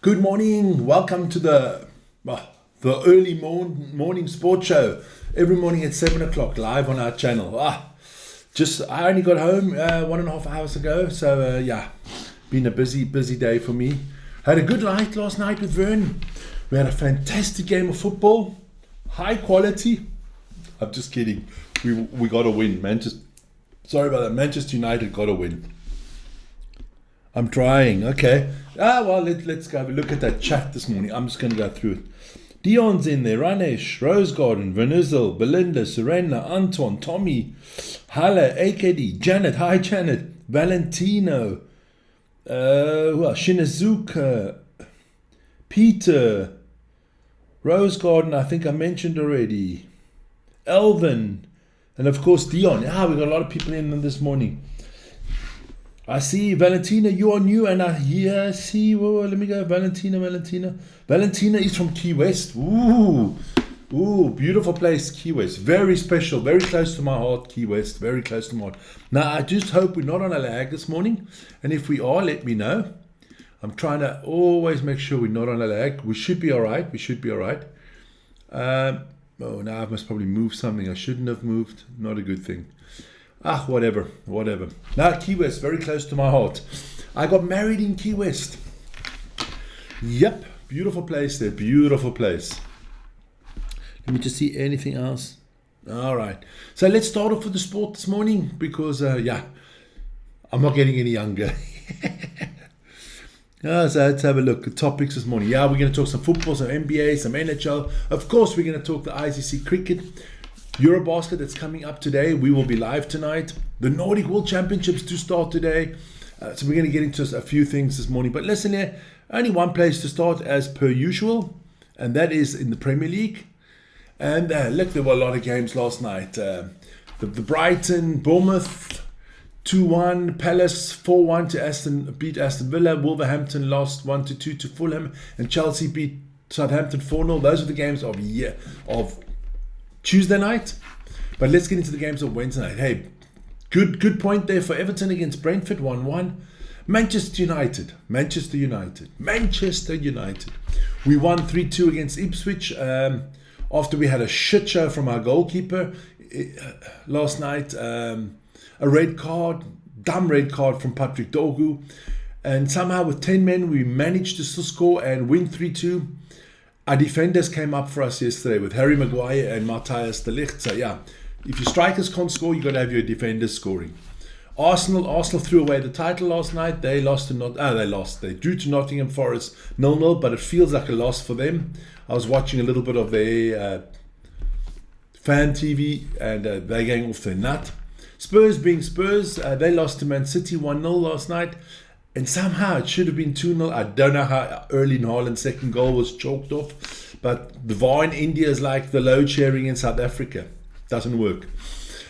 Good morning. Welcome to the early morning sports show. Every morning at 7 o'clock, live on our channel. I only got home 1.5 hours ago, so been a busy day for me. Had a good night last night with Wern. We had a fantastic game of football, high quality. I'm just kidding. We got a win. Sorry about that. Manchester United got a win. I'm trying. Okay. Let's go have a look at that chat this morning. I'm just going to go through it. Dion's in there. Ranesh, Rose Garden, Vernizzel, Belinda, Serena, Anton, Tommy, Hala, AKD, Janet. Hi, Janet. Valentino, Shinazuka, Peter, Rose Garden, I think I mentioned already. Elvin, and of course Dion. We got a lot of people in this morning. I see Valentina, you are new, and I see. Let me go. Valentina. Valentina is from Key West. Ooh, beautiful place, Key West. Very special, very close to my heart, Key West. Very close to my heart. Now, I just hope we're not on a lag this morning, and if we are, let me know. I'm trying to always make sure we're not on a lag. We should be all right. Now I must probably move something I shouldn't have moved. Not a good thing. Whatever. Now, Key West, very close to my heart. I got married in Key West. Yep, beautiful place there, beautiful place. Let me just see anything else. All right. So let's start off with the sport this morning because, I'm not getting any younger. So let's have a look at topics this morning. We're going to talk some football, some NBA, some NHL. Of course, we're going to talk the ICC cricket. Eurobasket that's coming up today. We will be live tonight. The Nordic World Championships do start today. So we're going to get into a few things this morning. But listen here, only one place to start as per usual, and that is in the Premier League. And look, there were a lot of games last night. The Brighton, Bournemouth, 2-1. Palace, 4-1 to beat Aston Villa. Wolverhampton lost 1-2 to Fulham. And Chelsea beat Southampton 4-0. Those are the games of Tuesday night, but let's get into the games of Wednesday night. Hey, good point there for Everton against Brentford, 1-1. Manchester United. We won 3-2 against Ipswich after we had a shit show from our goalkeeper last night. A dumb red card from Patrick Dorgu, and somehow with 10 men we managed to still score and win 3-2. Our defenders came up for us yesterday with Harry Maguire and Matthias de Ligt. So if your strikers can't score, you've got to have your defenders scoring. Arsenal threw away the title last night. They lost They drew to Nottingham Forest 0-0, but it feels like a loss for them. I was watching a little bit of their fan TV, and they're going off their nut. Spurs being Spurs, they lost to Man City 1-0 last night. And somehow it should have been 2-0. I don't know how Erling Haaland's second goal was chalked off. But the VAR in India is like the load sharing in South Africa. Doesn't work.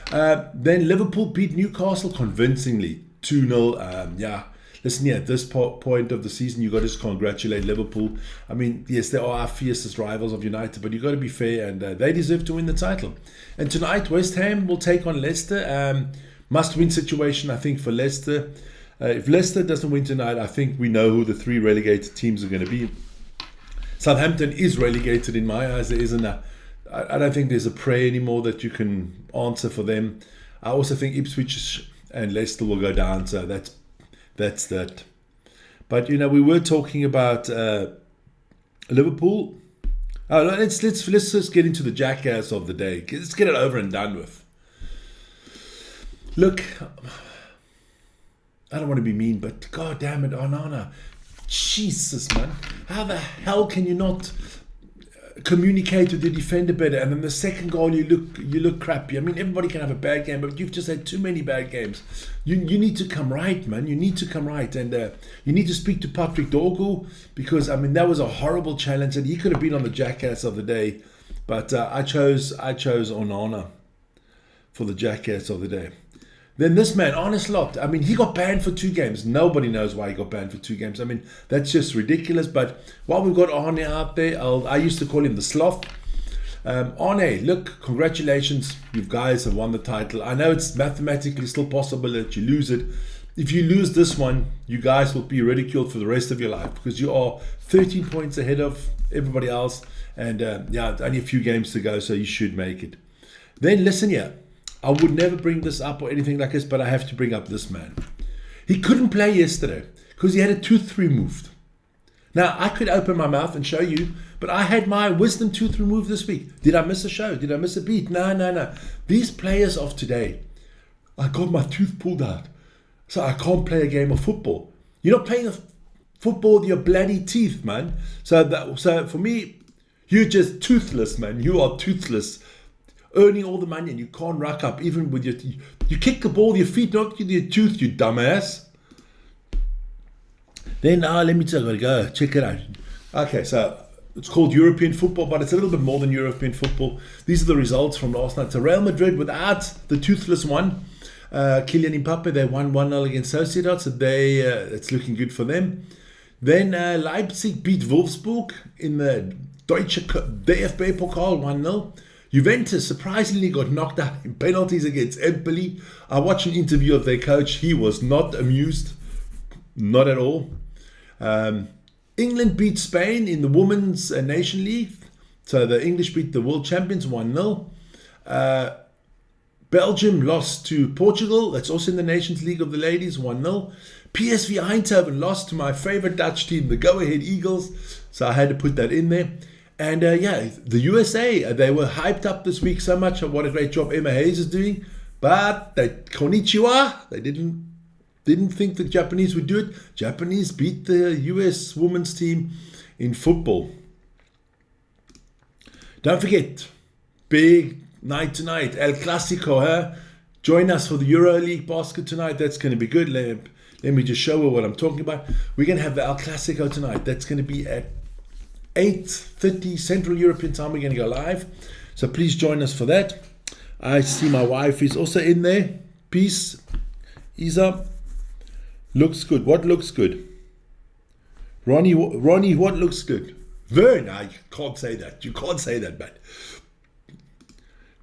Then Liverpool beat Newcastle convincingly. 2-0. Listen, at this point of the season, you've got to just congratulate Liverpool. I mean, yes, they are our fiercest rivals of United, but you've got to be fair, and they deserve to win the title. And tonight, West Ham will take on Leicester. Must-win situation, I think, for Leicester. If Leicester doesn't win tonight, I think we know who the three relegated teams are going to be. Southampton is relegated in my eyes. I don't think there's a prayer anymore that you can answer for them. I also think Ipswich and Leicester will go down. So that's that. But we were talking about Liverpool. Let's just get into the jackass of the day. Let's get it over and done with. Look, I don't want to be mean, but god damn it, Onana. Jesus, man. How the hell can you not communicate with your defender better? And then the second goal, you look crappy. I mean, everybody can have a bad game, but you've just had too many bad games. You need to come right, man. You need to come right. And you need to speak to Patrick Dorgu, because, I mean, that was a horrible challenge, and he could have been on the jackass of the day. But I chose Onana for the jackass of the day. Then this man, Arne Slot, I mean, he got banned for 2 games. Nobody knows why he got banned for 2 games. I mean, that's just ridiculous. But while we've got Arne out there, I used to call him the Sloth. Arne, look, congratulations. You guys have won the title. I know it's mathematically still possible that you lose it. if you lose this one, you guys will be ridiculed for the rest of your life because you are 13 points ahead of everybody else. And only a few games to go, so you should make it. Then listen here. I would never bring this up or anything like this, but I have to bring up this man. He couldn't play yesterday because he had a tooth removed. Now, I could open my mouth and show you, but I had my wisdom tooth removed this week. Did I miss a show? Did I miss a beat? No. These players of today, I got my tooth pulled out, so I can't play a game of football. You're not playing football with your bloody teeth, man. So for me, you're just toothless, man. You are toothless. Earning all the money and you can't rack up even with your teeth. You kick the ball with your feet, not with your tooth, you dumbass. Then, let me tell you, I gotta go check it out. Okay, so it's called European football, but it's a little bit more than European football. These are the results from last night. So Real Madrid without the toothless one, Kylian Mbappe, they won 1-0 against Sociedad, so it's looking good for them. Then Leipzig beat Wolfsburg in the Deutsche DFB Pokal 1-0. Juventus surprisingly got knocked out in penalties against Empoli. I watched an interview of their coach. He was not amused. Not at all. England beat Spain in the Women's Nation League. So the English beat the world champions 1-0. Belgium lost to Portugal. That's also in the Nations League of the ladies 1-0. PSV Eindhoven lost to my favorite Dutch team, the Go Ahead Eagles. So I had to put that in there. And the USA, they were hyped up this week so much of what a great job Emma Hayes is doing. But konnichiwa, they didn't think the Japanese would do it. Japanese beat the US women's team in football. Don't forget, big night tonight, El Clasico, huh? Join us for the EuroLeague basket tonight. That's going to be good. Let me just show you what I'm talking about. We're going to have the El Clasico tonight. That's going to be at 8:30 Central European time. We're going to go live. So please join us for that. I see my wife is also in there. Peace. Isa. Looks good. What looks good? Ronnie, what looks good? Wern, I can't say that. You can't say that, man.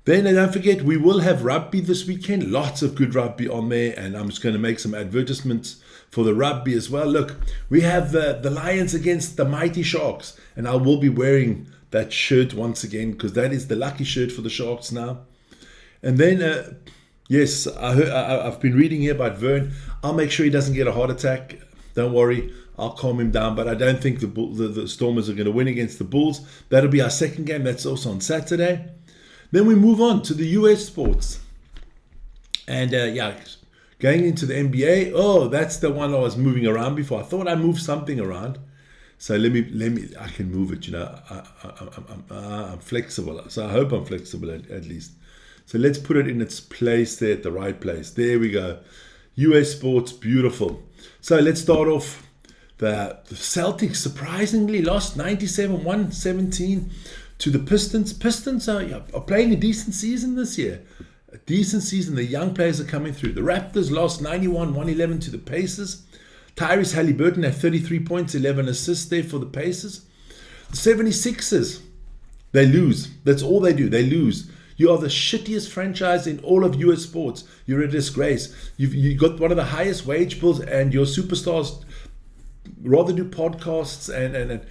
Then don't forget, we will have rugby this weekend. Lots of good rugby on there. And I'm just going to make some advertisements for the rugby as well. Look, we have the Lions against the Mighty Sharks. And I will be wearing that shirt once again because that is the lucky shirt for the Sharks now. And then, yes, I've been reading here about Wern. I'll make sure he doesn't get a heart attack. Don't worry, I'll calm him down. But I don't think the Stormers are going to win against the Bulls. That'll be our second game. That's also on Saturday. Then we move on to the US sports. And going into the NBA. Oh, that's the one I was moving around before. I thought I moved something around. So let me. I can move it. I'm flexible. So I hope I'm flexible at least. So let's put it in its place there, at the right place. There we go. US sports, beautiful. So let's start off. The Celtics surprisingly lost 97-117 to the Pistons. Pistons are playing a decent season this year. A decent season. The young players are coming through. The Raptors lost 91-111 to the Pacers. Tyrese Halliburton had 33 points, 11 assists there for the Pacers. The 76ers, they lose. That's all they do. They lose. You are the shittiest franchise in all of US sports. You're a disgrace. You've got one of the highest wage bills, and your superstars rather do podcasts and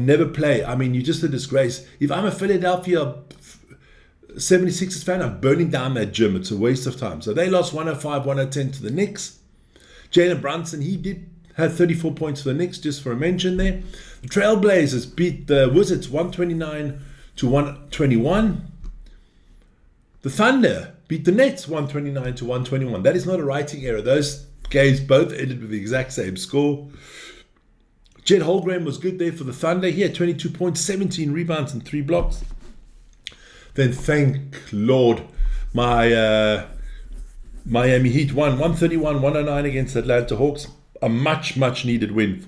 never play. I mean, you're just a disgrace. If I'm a Philadelphia 76ers fan, I'm burning down that gym. It's a waste of time. So they lost 105-110 to the Knicks. Jalen Brunson, he did have 34 points for the Knicks, just for a mention there. The Trailblazers beat the Wizards 129-121. The Thunder beat the Nets 129-121. That is not a writing error. Those games both ended with the exact same score. Jed Holmgren was good there for the Thunder. He had 22 points, 17 rebounds, and 3 blocks. Then, thank Lord, my Miami Heat won 131-109 against Atlanta Hawks. A much needed win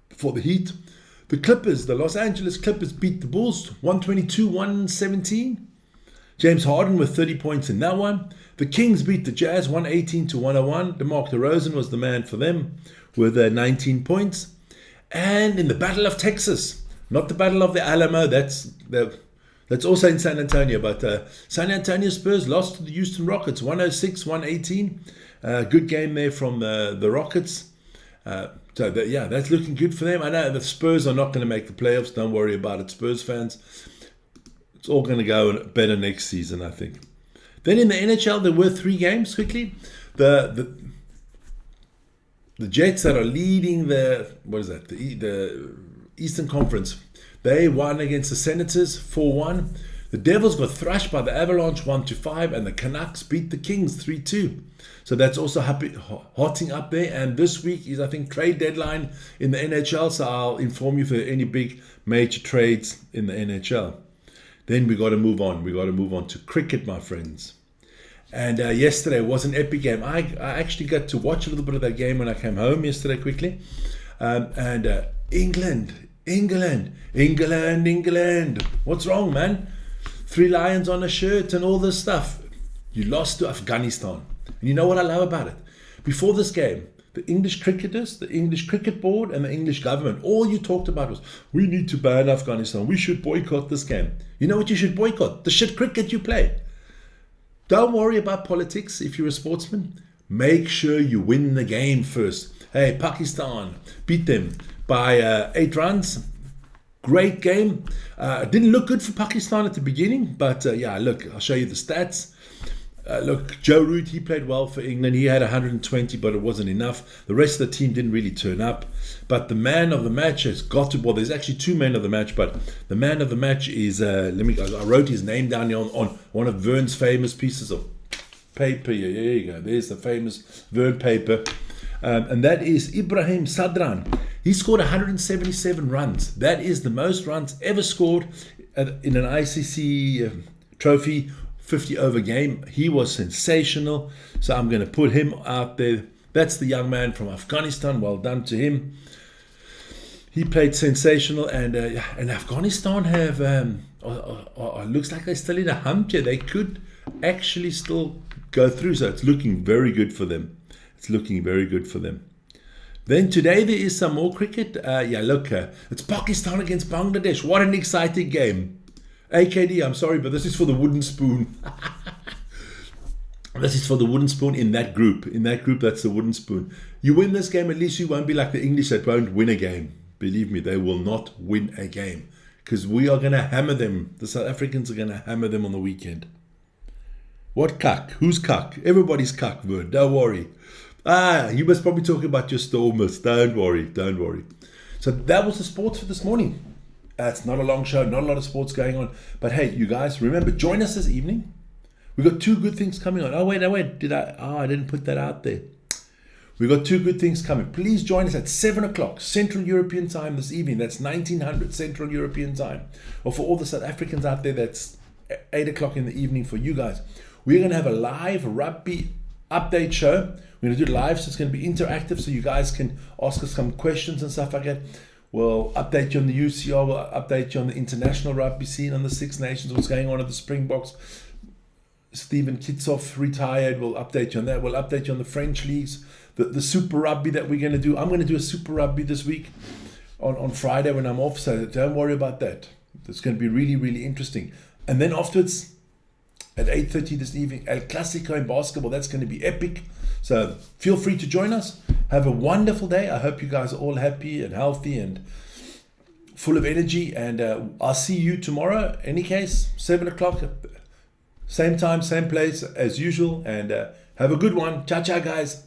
for the Heat. The Clippers, the Los Angeles Clippers beat the Bulls 122-117. James Harden with 30 points in that one. The Kings beat the Jazz 118-101. DeMar DeRozan was the man for them with 19 points. And in the Battle of Texas, not the Battle of the Alamo, that's also in San Antonio, but San Antonio Spurs lost to the Houston Rockets 106-118. Good game there from the Rockets. That's looking good for them. I know the Spurs are not going to make the playoffs. Don't worry about it, Spurs fans. It's all going to go better next season, I think. Then in the NHL, there were 3 games quickly. The Jets that are leading the Eastern Conference, they won against the Senators 4-1. The Devils got thrashed by the Avalanche 1-5, and the Canucks beat the Kings 3-2. So that's also hotting up there. And this week is, I think, trade deadline in the NHL. So I'll inform you for any big major trades in the NHL. Then we got to move on. We got to move on to cricket, my friends. And yesterday was an epic game. I actually got to watch a little bit of that game when I came home yesterday quickly. England. What's wrong, man? 3 lions on a shirt and all this stuff. You lost to Afghanistan. And you know what I love about it? Before this game, the English cricketers, the English cricket board, and the English government, all you talked about was, we need to ban Afghanistan. We should boycott this game. You know what you should boycott? The shit cricket you play. Don't worry about politics if you're a sportsman. Make sure you win the game first. Hey, Pakistan beat them by 8 runs. Great game. Didn't look good for Pakistan at the beginning, but look, I'll show you the stats. Look, Joe Root, he played well for England. He had 120, but it wasn't enough. The rest of the team didn't really turn up. But the man of the match has got to, well, there's actually 2 men of the match, but the man of the match is, I wrote his name down here on one of Wern's famous pieces of paper. Here you go. There's the famous Wern paper. And that is Ibrahim Sadran. He scored 177 runs. That is the most runs ever scored in an ICC trophy 50 over game. He was sensational. So I'm going to put him out there. That's the young man from Afghanistan. Well done to him. He played sensational. And Afghanistan have, looks like they're still in a hump here. They could actually still go through. So it's looking very good for them. It's looking very good for them. Then today there is some more cricket. It's Pakistan against Bangladesh. What an exciting game. AKD, I'm sorry, but this is for the wooden spoon. This is for the wooden spoon in that group. In that group, that's the wooden spoon. You win this game, at least you won't be like the English that won't win a game. Believe me, they will not win a game. Because we are going to hammer them. The South Africans are going to hammer them on the weekend. What cuck? Who's cuck? Everybody's cuck, Wern. Don't worry. You must probably talk about your Stormers. Don't worry. So that was the sports for this morning. It's not a long show, not a lot of sports going on. But hey, you guys, remember, join us this evening. We've got 2 good things coming on. Oh, wait. I didn't put that out there. We've got 2 good things coming. Please join us at 7 o'clock Central European Time this evening. That's 1900 Central European Time. Or for all the South Africans out there, that's 8 o'clock in the evening for you guys. We're going to have a live rugby update show. We're going to do it live, so it's going to be interactive, so you guys can ask us some questions and stuff like that. We'll update you on the UCR, we'll update you on the international rugby scene, on the Six Nations, what's going on at the Springboks. Stephen Kitsoff retired, we'll update you on that. We'll update you on the French leagues, the Super Rugby that we're going to do. I'm going to do a Super Rugby this week on Friday when I'm off, so don't worry about that. It's going to be really, really interesting. And then afterwards, at 8:30 this evening, El Clasico in basketball. That's going to be epic. So feel free to join us. Have a wonderful day. I hope you guys are all happy and healthy and full of energy. And I'll see you tomorrow. Any case, 7 o'clock, same time, same place as usual. And have a good one. Ciao, ciao, guys.